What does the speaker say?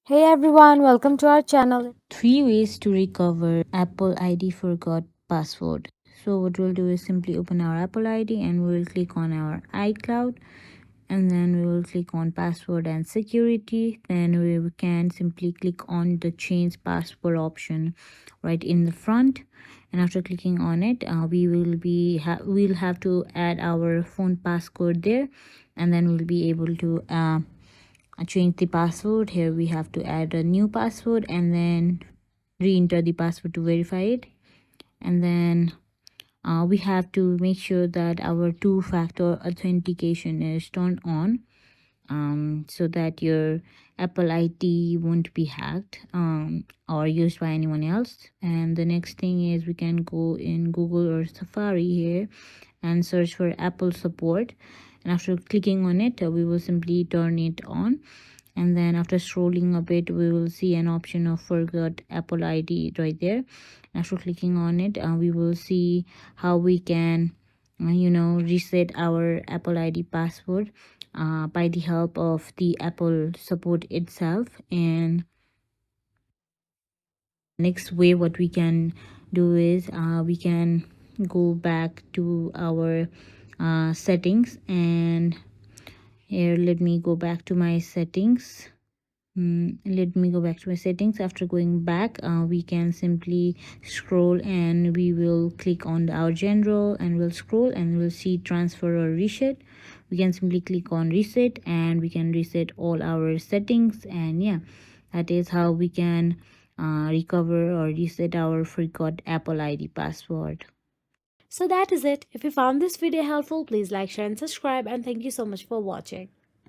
Hey everyone, welcome to our channel. 3 ways to recover Apple ID forgot password. So what we'll do is simply open our Apple ID and we'll click on our iCloud, and then we will click on password and security. Then we can simply click on the change password option right in the front, and after clicking on it, we'll have to add our phone passcode there, and then we'll be able to change the password. Here we have to add a new password and then re-enter the password to verify it, and then we have to make sure that our two-factor authentication is turned on, so that your Apple ID won't be hacked or used by anyone else. And the next thing is we can go in Google or Safari here and search for Apple support, and after clicking on it, we will simply turn it on. And then after scrolling a bit, we will see an option of forgot Apple ID right there. After clicking on it, we will see how we can reset our Apple ID password by the help of the Apple support itself. And next way what we can do is we can go back to our settings, and here let me go back to my settings. Let me go back to my settings. After going back, we can simply scroll and we will click on our general, and we'll scroll and we'll see transfer or reset. We can simply click on reset and we can reset all our settings. And yeah, that is how we can recover or reset our forgot Apple ID password. So that is it. If you found this video helpful, please like, share and subscribe, and thank you so much for watching.